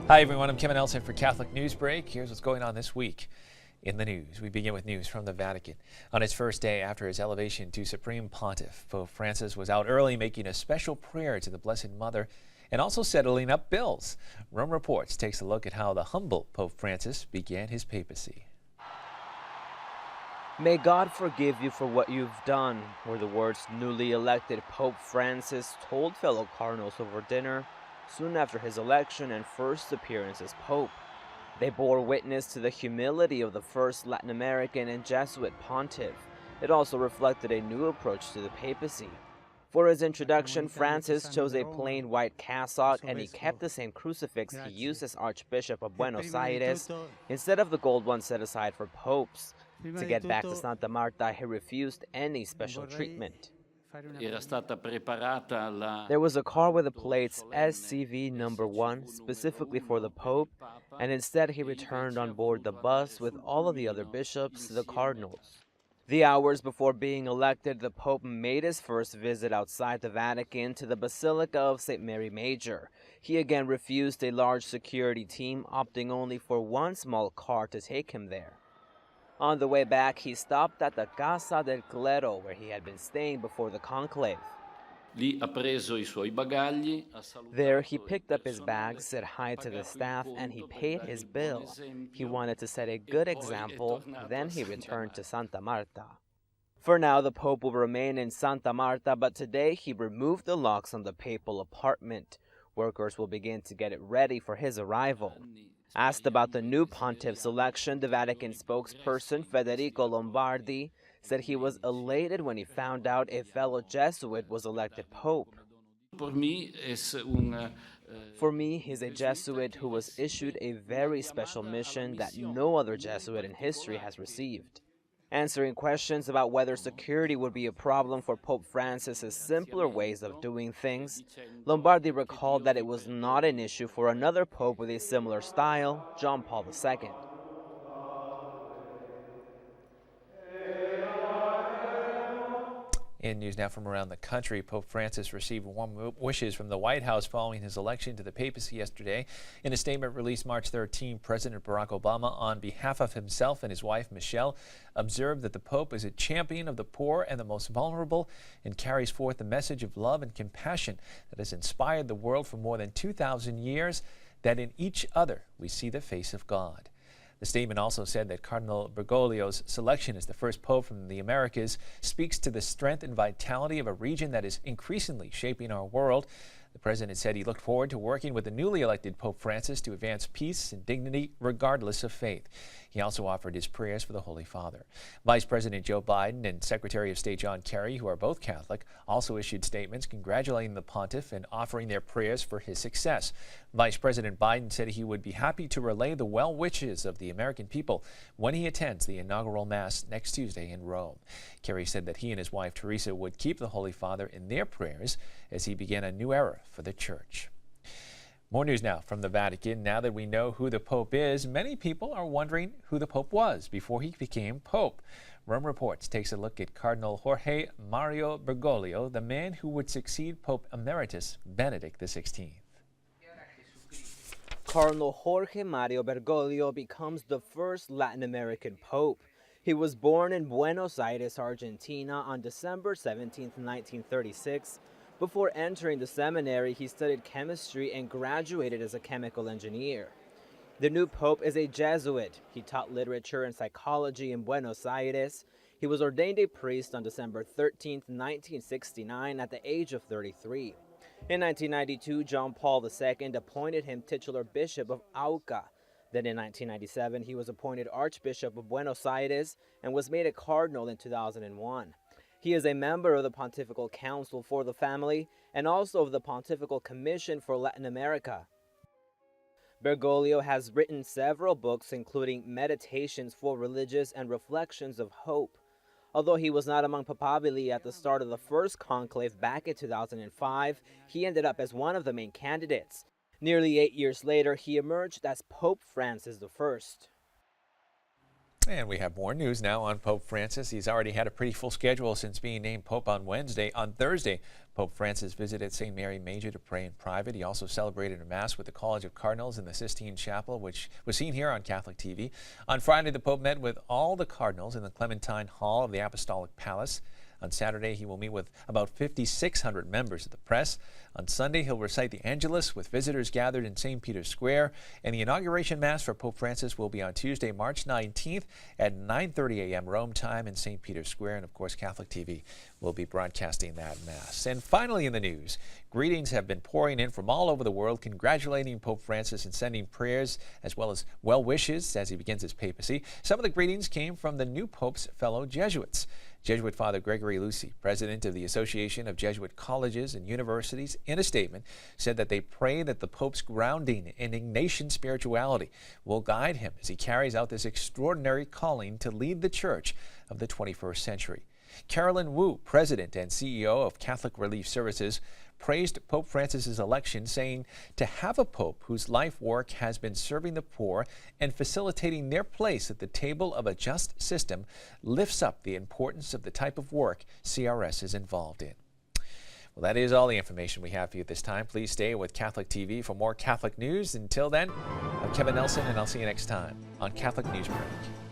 Hi everyone, I'm Kevin Elson for Catholic Newsbreak. Here's what's going on this week in the news. We begin with news from the Vatican. On its first day after his elevation to Supreme Pontiff, Pope Francis was out early making a special prayer to the Blessed Mother and also settling up bills. Rome Reports takes a look at how the humble Pope Francis began his papacy. May God forgive you for what you've done, were the words newly elected Pope Francis told fellow cardinals over dinner soon after his election and first appearance as Pope. They bore witness to the humility of the first Latin American and Jesuit pontiff. It also reflected a new approach to the papacy. For his introduction, Francis chose a plain white cassock and he kept the same crucifix he used as Archbishop of Buenos Aires instead of the gold one set aside for popes. To get back to Santa Marta, he refused any special treatment. There was a car with the plates SCV number 1 specifically for the Pope, and instead he returned on board the bus with all of the other bishops, the cardinals. The hours before being elected, the Pope made his first visit outside the Vatican to the Basilica of St. Mary Major. He again refused a large security team, opting only for one small car to take him there. On the way back, he stopped at the Casa del Clero, where he had been staying before the conclave. There, he picked up his bags, said hi to the staff, and he paid his bill. He wanted to set a good example, then he returned to Santa Marta. For now, the Pope will remain in Santa Marta, but today he removed the locks on the papal apartment. Workers will begin to get it ready for his arrival. Asked about the new pontiff's election, the Vatican spokesperson Federico Lombardi said he was elated when he found out a fellow Jesuit was elected pope. For me, he's a Jesuit who was issued a very special mission that no other Jesuit in history has received. Answering questions about whether security would be a problem for Pope Francis's simpler ways of doing things, Lombardi recalled that it was not an issue for another pope with a similar style, John Paul II. In news now from around the country, Pope Francis received warm wishes from the White House following his election to the papacy yesterday. In a statement released March 13, President Barack Obama, on behalf of himself and his wife Michelle, observed that the Pope is a champion of the poor and the most vulnerable and carries forth the message of love and compassion that has inspired the world for more than 2,000 years, that in each other we see the face of God. The statement also said that Cardinal Bergoglio's selection as the first pope from the Americas speaks to the strength and vitality of a region that is increasingly shaping our world. The president said he looked forward to working with the newly elected Pope Francis to advance peace and dignity regardless of faith. He also offered his prayers for the Holy Father. Vice President Joe Biden and Secretary of State John Kerry, who are both Catholic, also issued statements congratulating the pontiff and offering their prayers for his success. Vice President Biden said he would be happy to relay the well wishes of the American people when he attends the inaugural Mass next Tuesday in Rome. Kerry said that he and his wife Teresa would keep the Holy Father in their prayers as he began a new era for the Church. More news now from the Vatican. Now that we know who the Pope is, many people are wondering who the Pope was before he became Pope. Rome Reports takes a look at Cardinal Jorge Mario Bergoglio, the man who would succeed Pope Emeritus Benedict XVI. Cardinal Jorge Mario Bergoglio becomes the first Latin American Pope. He was born in Buenos Aires, Argentina on December 17, 1936. Before entering the seminary, he studied chemistry and graduated as a chemical engineer. The new pope is a Jesuit. He taught literature and psychology in Buenos Aires. He was ordained a priest on December 13, 1969 at the age of 33. In 1992, John Paul II appointed him titular bishop of Auca. Then in 1997, he was appointed Archbishop of Buenos Aires and was made a cardinal in 2001. He is a member of the Pontifical Council for the Family and also of the Pontifical Commission for Latin America. Bergoglio has written several books, including Meditations for Religious and Reflections of Hope. Although he was not among papabili at the start of the first conclave back in 2005, he ended up as one of the main candidates. Nearly 8 years later, he emerged as Pope Francis I. And we have more news now on Pope Francis. He's already had a pretty full schedule since being named Pope on Wednesday. On Thursday, Pope Francis visited St. Mary Major to pray in private. He also celebrated a Mass with the College of Cardinals in the Sistine Chapel, which was seen here on Catholic TV. On Friday, the Pope met with all the cardinals in the Clementine Hall of the Apostolic Palace. On Saturday, he will meet with about 5,600 members of the press. On Sunday, he'll recite the Angelus with visitors gathered in St. Peter's Square. And the inauguration Mass for Pope Francis will be on Tuesday, March 19th at 9:30 a.m. Rome time in St. Peter's Square. And of course, Catholic TV will be broadcasting that Mass. And finally in the news, greetings have been pouring in from all over the world, congratulating Pope Francis and sending prayers as well as well wishes as he begins his papacy. Some of the greetings came from the new Pope's fellow Jesuits. Jesuit Father Gregory Lucy, president of the Association of Jesuit Colleges and Universities, in a statement said that they pray that the Pope's grounding in Ignatian spirituality will guide him as he carries out this extraordinary calling to lead the Church of the 21st century. Carolyn Wu, president and CEO of Catholic Relief Services, praised Pope Francis's election, saying to have a pope whose life work has been serving the poor and facilitating their place at the table of a just system lifts up the importance of the type of work CRS is involved in. Well, that is all the information we have for you at this time. Please stay with Catholic TV for more Catholic news. Until then, I'm Kevin Nelson, and I'll see you next time on Catholic Newsbreak.